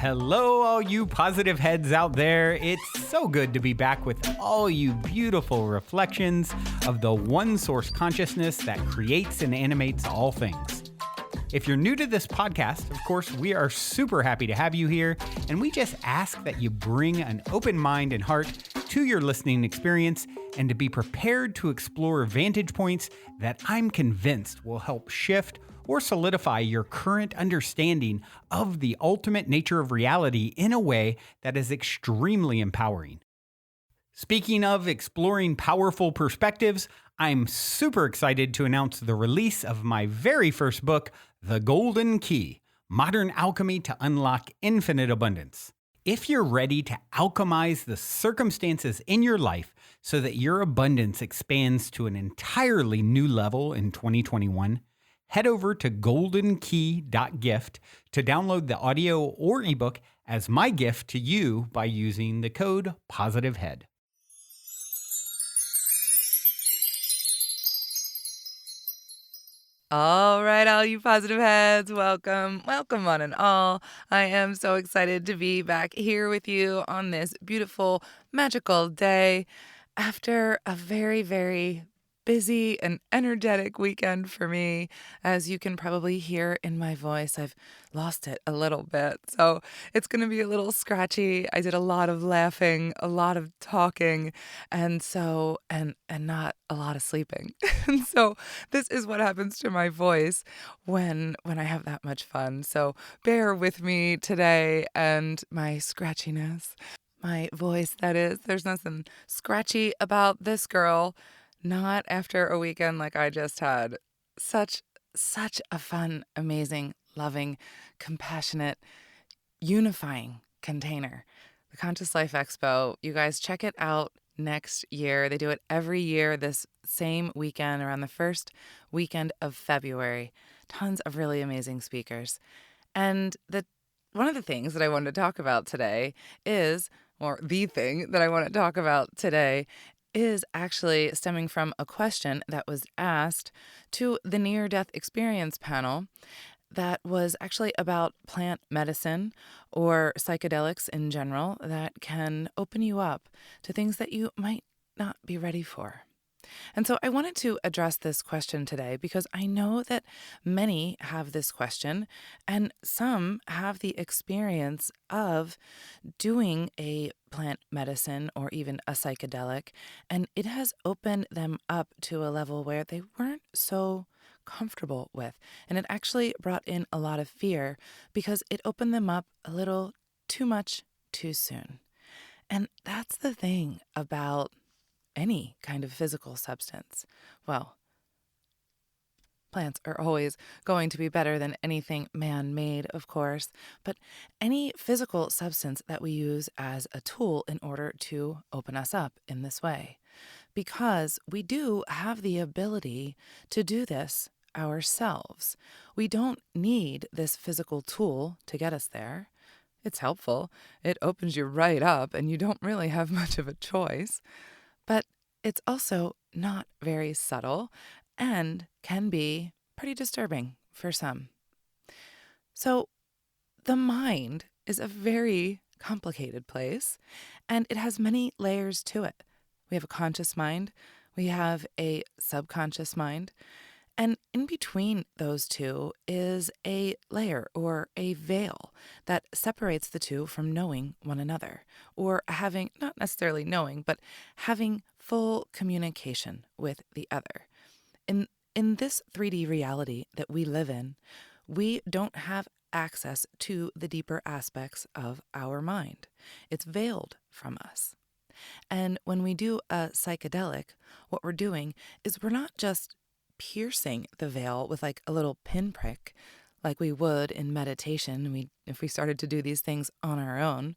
Hello, all you positive heads out there. It's so good to be back with all you beautiful reflections of the one source consciousness that creates and animates all things. If you're new to this podcast, of course, we are super happy to have you here, and we just ask that you bring an open mind and heart to your listening experience and to be prepared to explore vantage points that I'm convinced will help shift or solidify your current understanding of the ultimate nature of reality in a way that is extremely empowering. Speaking of exploring powerful perspectives, I'm super excited to announce the release of my very first book, The Golden Key: Modern Alchemy to Unlock Infinite Abundance. If you're ready to alchemize the circumstances in your life so that your abundance expands to an entirely new level in 2021, head over to goldenkey.gift to download the audio or ebook as my gift to you by using the code POSITIVEHEAD. All right, all you positive heads, welcome one and all. I am so excited to be back here with you on this beautiful, magical day after a very, very busy and energetic weekend for me. As you can probably hear in my voice, I've lost it a little bit, so it's going to be a little scratchy. I did a lot of laughing, a lot of talking, and not a lot of sleeping. And so this is what happens to my voice when I have that much fun. So bear with me today and my scratchiness. My voice, that is. There's nothing scratchy about this girl. Not after a weekend like I just had. Such a fun, amazing, loving, compassionate, unifying container. The Conscious Life Expo. You guys check it out next year. They do it every year this same weekend around the first weekend of February. Tons of really amazing speakers. And one of the things that I wanted to talk about today is actually stemming from a question that was asked to the near-death experience panel that was actually about plant medicine or psychedelics in general that can open you up to things that you might not be ready for. And so I wanted to address this question today because I know that many have this question and some have the experience of doing a plant medicine or even a psychedelic, and it has opened them up to a level where they weren't so comfortable with. And it actually brought in a lot of fear because it opened them up a little too much too soon. And that's the thing about any kind of physical substance. Well, plants are always going to be better than anything man-made, of course, but any physical substance that we use as a tool in order to open us up in this way. Because we do have the ability to do this ourselves. We don't need this physical tool to get us there. It's helpful. It opens you right up and you don't really have much of a choice. But it's also not very subtle and can be pretty disturbing for some. So the mind is a very complicated place, and it has many layers to it. We have a conscious mind, we have a subconscious mind, and in between those two is a layer or a veil that separates the two from knowing one another, or having, not necessarily knowing, but having full communication with the other. In this 3D reality that we live in, we don't have access to the deeper aspects of our mind. It's veiled from us. And when we do a psychedelic, what we're doing is we're not just piercing the veil with like a little pinprick like we would in meditation if we started to do these things on our own.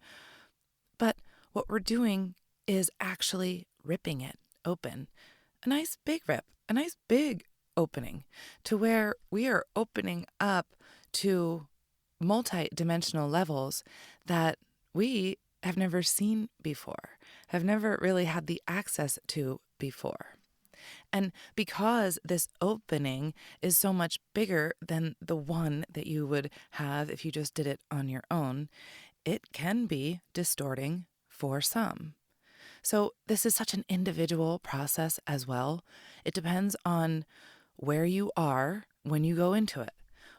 But what we're doing is actually ripping it open. A nice big rip, a nice big opening to where we are opening up to multi-dimensional levels that we have never seen before, have never really had the access to before. And because this opening is so much bigger than the one that you would have if you just did it on your own, it can be distorting for some. So, this is such an individual process as well. It depends on where you are when you go into it.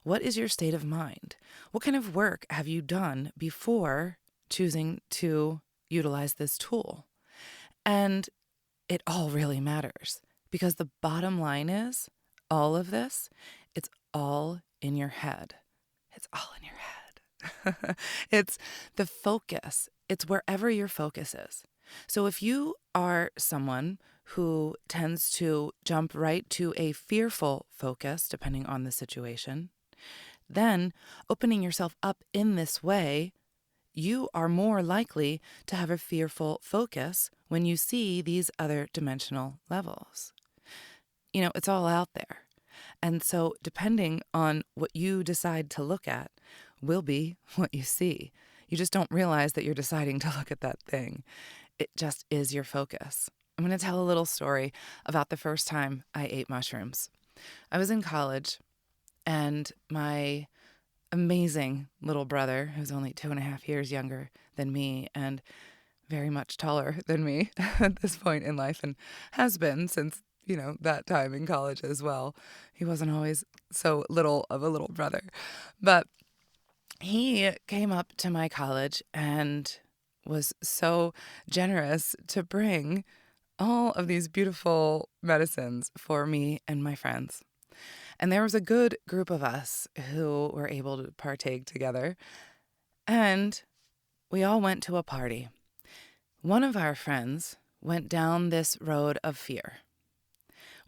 What is your state of mind? What kind of work have you done before choosing to utilize this tool? And it all really matters because the bottom line is all of this, it's all in your head. It's all in your head. It's the focus, it's wherever your focus is. So if you are someone who tends to jump right to a fearful focus, depending on the situation, then opening yourself up in this way, you are more likely to have a fearful focus when you see these other dimensional levels. It's all out there. And so, depending on what you decide to look at, will be what you see. You just don't realize that you're deciding to look at that thing. It just is your focus. I'm going to tell a little story about the first time I ate mushrooms. I was in college, and my amazing little brother, who's only 2.5 years younger than me and very much taller than me at this point in life, and has been since, that time in college as well. He wasn't always so little of a little brother. But he came up to my college and was so generous to bring all of these beautiful medicines for me and my friends. And there was a good group of us who were able to partake together. And we all went to a party. One of our friends went down this road of fear.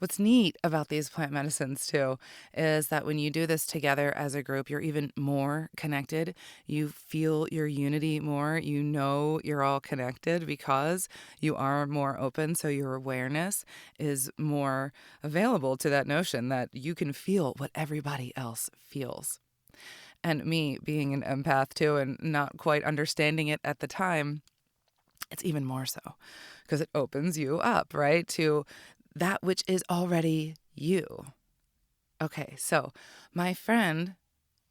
What's neat about these plant medicines, too, is that when you do this together as a group, you're even more connected. You feel your unity more. You know you're all connected because you are more open. So your awareness is more available to that notion that you can feel what everybody else feels. And me being an empath, too, and not quite understanding it at the time, it's even more so because it opens you up, right, to that which is already you. Okay, so my friend,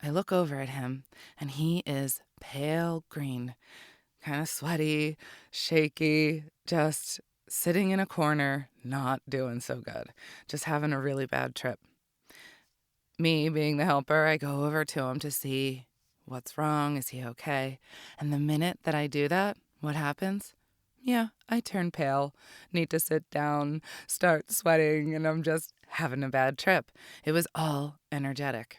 I look over at him and he is pale green, kind of sweaty, shaky, just sitting in a corner, not doing so good, just having a really bad trip. Me being the helper, I go over to him to see what's wrong. Is he okay? And the minute that I do that, what happens? Yeah, I turn pale, need to sit down, start sweating, and I'm just having a bad trip. It was all energetic.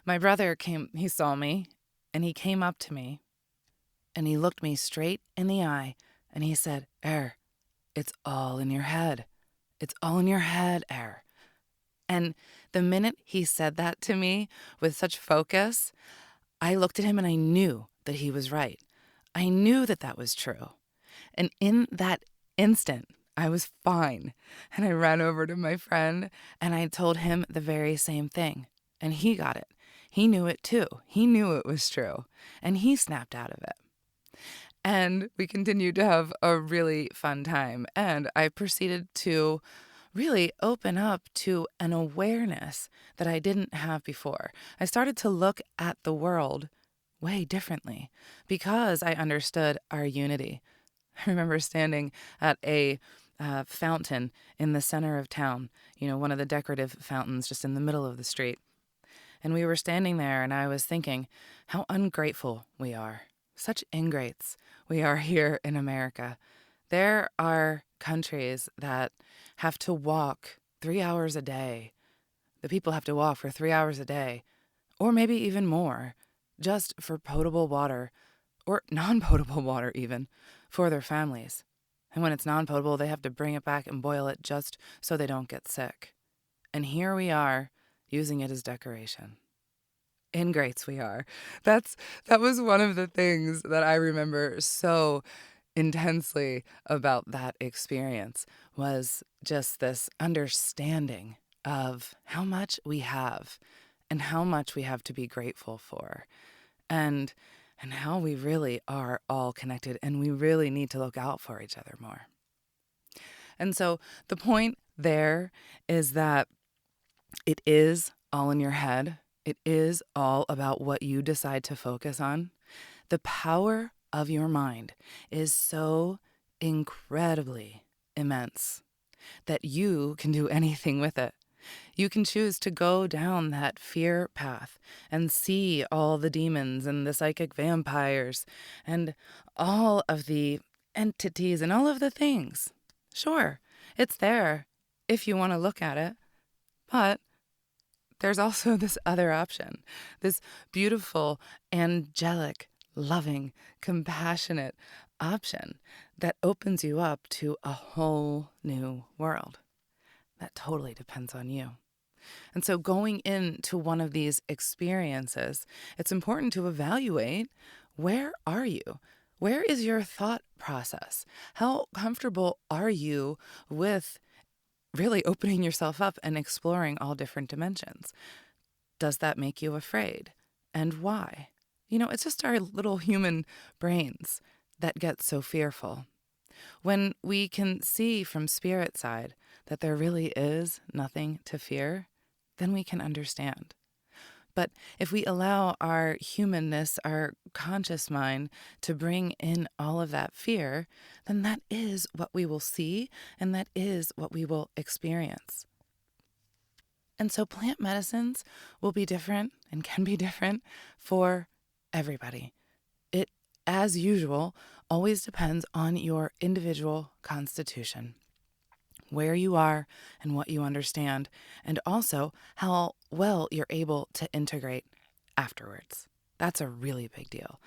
My brother he saw me, and he came up to me, and he looked me straight in the eye, and he said, it's all in your head. It's all in your head, And the minute he said that to me with such focus, I looked at him and I knew that he was right. I knew that that was true. And in that instant, I was fine. And I ran over to my friend and I told him the very same thing. And he got it. He knew it too. He knew it was true. And he snapped out of it. And we continued to have a really fun time. And I proceeded to really open up to an awareness that I didn't have before. I started to look at the world way differently because I understood our unity. I remember standing at a fountain in the center of town, one of the decorative fountains just in the middle of the street. And we were standing there and I was thinking how ungrateful we are. Such ingrates we are here in America. There are countries that have to walk 3 hours a day. The people have to walk for 3 hours a day, or maybe even more, just for potable water, or non-potable water even, for their families. And when it's non-potable, they have to bring it back and boil it just so they don't get sick. And here we are, using it as decoration. Ingrates we are. That was one of the things that I remember so intensely about that experience, was just this understanding of how much we have and how much we have to be grateful for, and how we really are all connected and we really need to look out for each other more. And so the point there is that it is all in your head. It is all about what you decide to focus on. The power of your mind is so incredibly immense that you can do anything with it. You can choose to go down that fear path and see all the demons and the psychic vampires and all of the entities and all of the things. Sure, it's there if you want to look at it, but there's also this other option, this beautiful, angelic, loving, compassionate option that opens you up to a whole new world. That totally depends on you. And so going into one of these experiences, it's important to evaluate, where are you? Where is your thought process? How comfortable are you with really opening yourself up and exploring all different dimensions? Does that make you afraid? And why? It's just our little human brains that get so fearful. When we can see from spirit side that there really is nothing to fear, then we can understand. But if we allow our humanness, our conscious mind, to bring in all of that fear, then that is what we will see, and that is what we will experience. And so plant medicines will be different and can be different for everybody. It, as usual, always depends on your individual constitution, where you are and what you understand, and also how well you're able to integrate afterwards. That's a really big deal.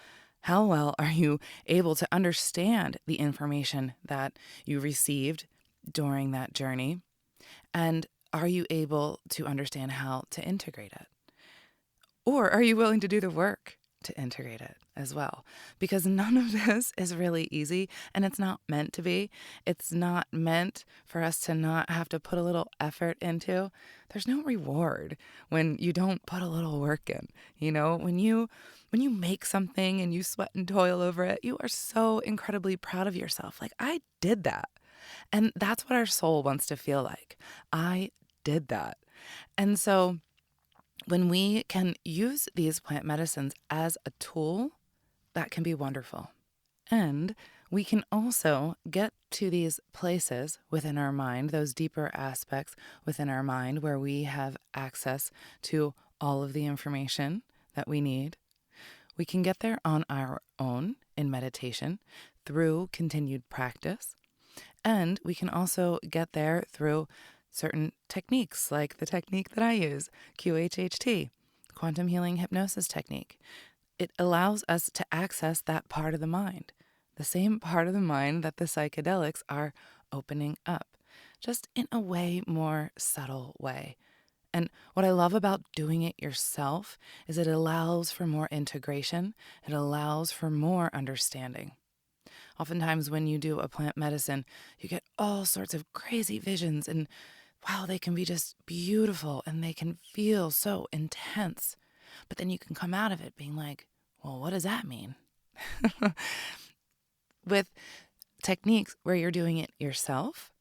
How well are you able to understand the information that you received during that journey? And are you able to understand how to integrate it? Or are you willing to do the work to integrate it as well? Because none of this is really easy, and it's not meant to be. It's not meant for us to not have to put a little effort into. There's no reward when you don't put a little work in. When you make something and you sweat and toil over it, you are so incredibly proud of yourself. Like, I did that. And that's what our soul wants to feel like. I did that. And so when we can use these plant medicines as a tool, that can be wonderful. And we can also get to these places within our mind, those deeper aspects within our mind where we have access to all of the information that we need. We can get there on our own in meditation through continued practice. And we can also get there through certain techniques, like the technique that I use, QHHT, quantum healing hypnosis technique. It allows us to access that part of the mind, the same part of the mind that the psychedelics are opening up, just in a way more subtle way. And what I love about doing it yourself is it allows for more integration. It allows for more understanding. Oftentimes when you do a plant medicine, you get all sorts of crazy visions, and wow, they can be just beautiful and they can feel so intense. But then you can come out of it being like, well, what does that mean? With techniques where you're doing it yourself,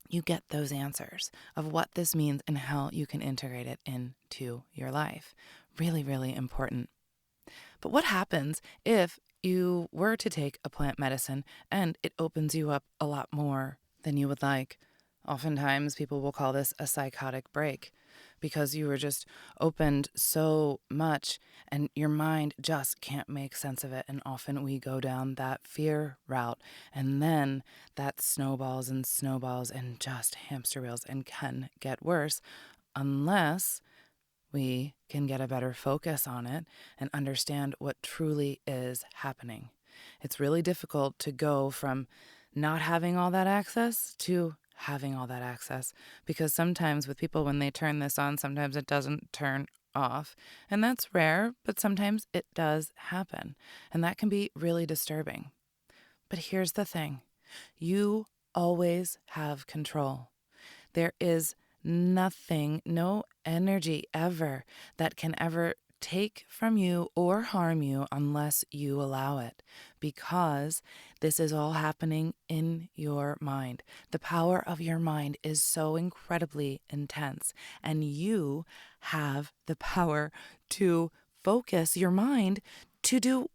you get those answers of what this means and how you can integrate it into your life. Really, really important. But what happens if you were to take a plant medicine and it opens you up a lot more than you would like? Oftentimes people will call this a psychotic break because you were just opened so much and your mind just can't make sense of it. And often we go down that fear route, and then that snowballs and just hamster wheels and can get worse unless we can get a better focus on it and understand what truly is happening. It's really difficult to go from not having all that access to having all that access, because sometimes with people, when they turn this on, sometimes it doesn't turn off. And that's rare, but sometimes it does happen. And that can be really disturbing. But here's the thing. You always have control. There is nothing, no energy ever that can ever take from you or harm you unless you allow it, because this is all happening in your mind. The power of your mind is so incredibly intense, and you have the power to focus your mind to do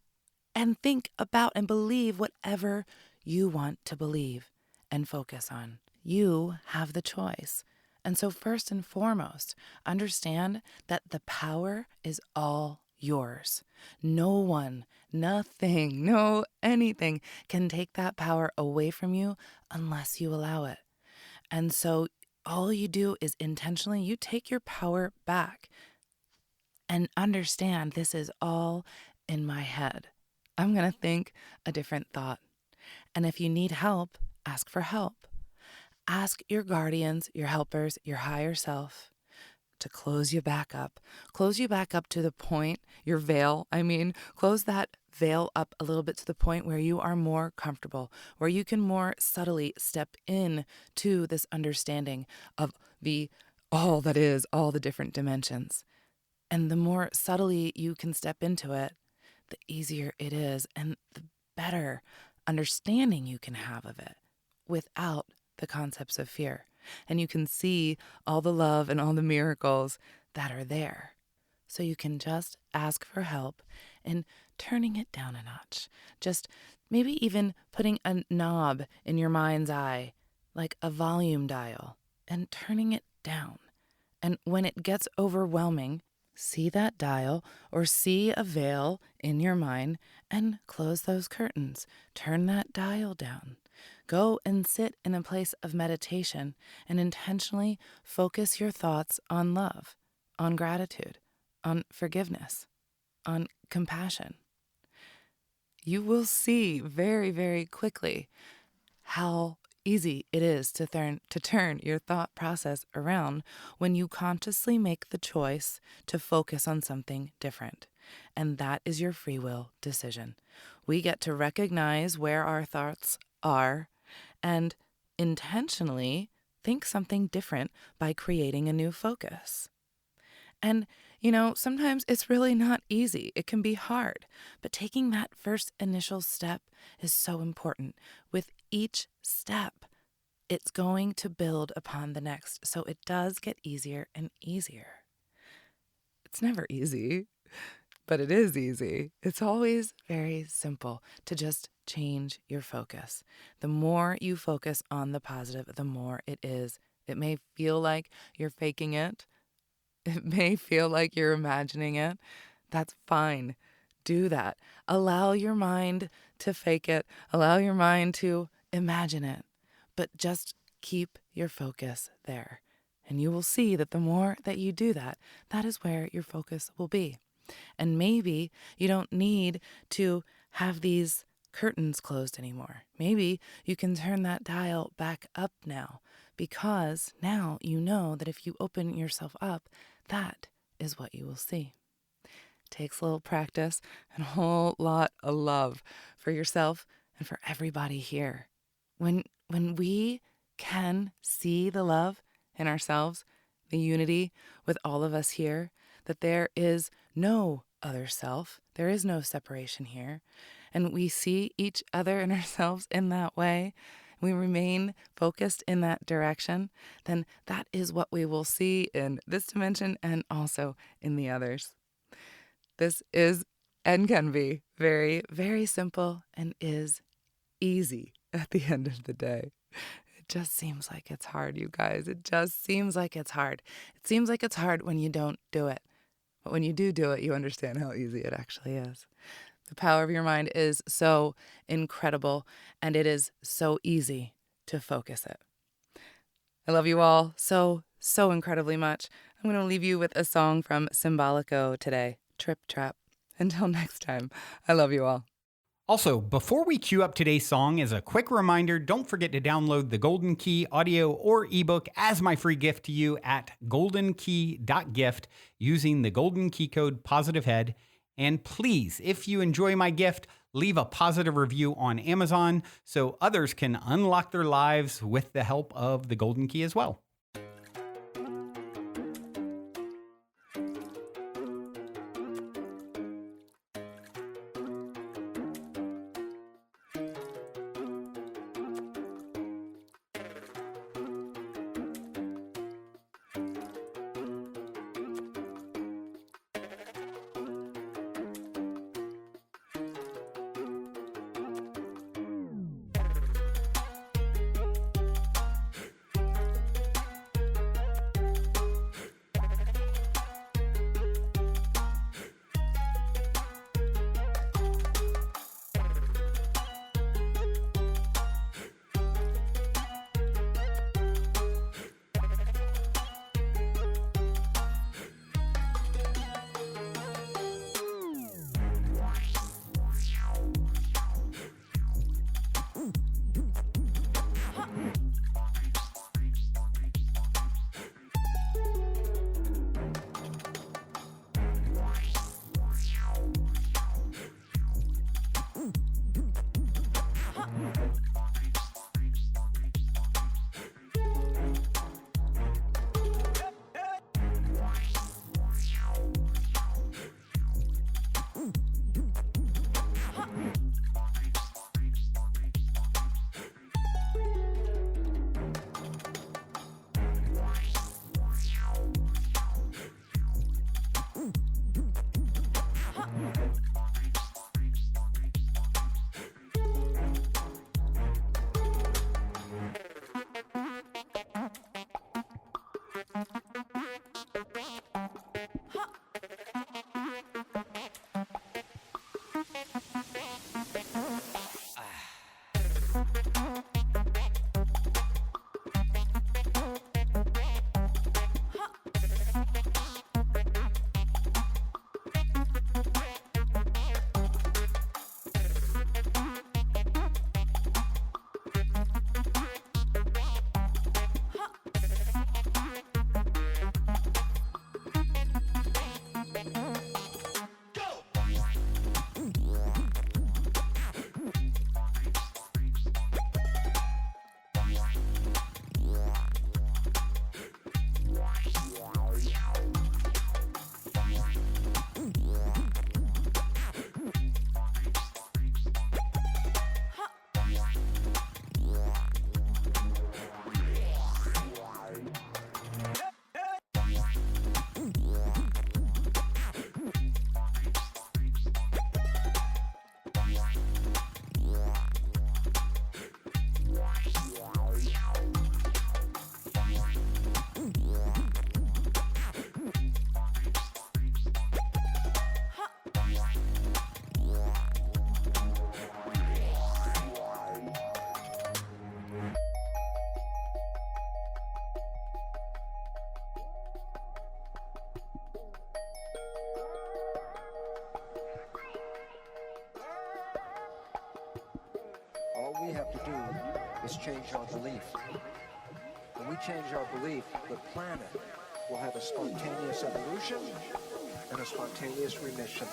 and think about and believe whatever you want to believe and focus on. You have the choice. And so, first and foremost, understand that the power is all yours. No one, nothing, no anything can take that power away from you unless you allow it. And so, all you do is intentionally, you take your power back and understand this is all in my head. I'm going to think a different thought. And if you need help, ask for help. Ask your guardians, your helpers, your higher self to close you back up. Close you back up to the point, your veil, close that veil up a little bit to the point where you are more comfortable, where you can more subtly step in to this understanding of the all that is, all the different dimensions. And the more subtly you can step into it, the easier it is and the better understanding you can have of it without the concepts of fear. And you can see all the love and all the miracles that are there. So you can just ask for help in turning it down a notch. Just maybe even putting a knob in your mind's eye, like a volume dial, and turning it down. And when it gets overwhelming, see that dial or see a veil in your mind and close those curtains. Turn that dial down. Go and sit in a place of meditation and intentionally focus your thoughts on love, on gratitude, on forgiveness, on compassion. You will see very, very quickly how easy it is to turn your thought process around when you consciously make the choice to focus on something different. And that is your free will decision. We get to recognize where our thoughts are and intentionally think something different by creating a new focus. And, sometimes it's really not easy. It can be hard. But taking that first initial step is so important. With each step, it's going to build upon the next. So it does get easier and easier. It's never easy, but it is easy. It's always very simple to just change your focus. The more you focus on the positive, the more it is. It may feel like you're faking it. It may feel like you're imagining it. That's fine. Do that. Allow your mind to fake it. Allow your mind to imagine it. But just keep your focus there. And you will see that the more that you do that, that is where your focus will be. And maybe you don't need to have these curtains closed anymore. Maybe you can turn that dial back up now, because now you know that if you open yourself up, that is what you will see. It takes a little practice and a whole lot of love for yourself and for everybody here. When we can see the love in ourselves, the unity with all of us here, that there is no other self, there is no separation here, and we see each other and ourselves in that way, we remain focused in that direction, then that is what we will see in this dimension and also in the others. This is and can be very, very simple and is easy at the end of the day. It just seems like it's hard, you guys. It just seems like it's hard. It seems like it's hard when you don't do it. But when you do it, you understand how easy it actually is. The power of your mind is so incredible, and it is so easy to focus it. I love you all so, so incredibly much. I'm going to leave you with a song from Symbolico today, Trip Trap. Until next time, I love you all. Also, before we cue up today's song, as a quick reminder, don't forget to download the Golden Key audio or ebook as my free gift to you at goldenkey.gift using the Golden Key code POSITIVEHEAD. And please, if you enjoy my gift, leave a positive review on Amazon so others can unlock their lives with the help of the Golden Key as well. have to do is change our belief. When we change our belief, the planet will have a spontaneous evolution and a spontaneous remission.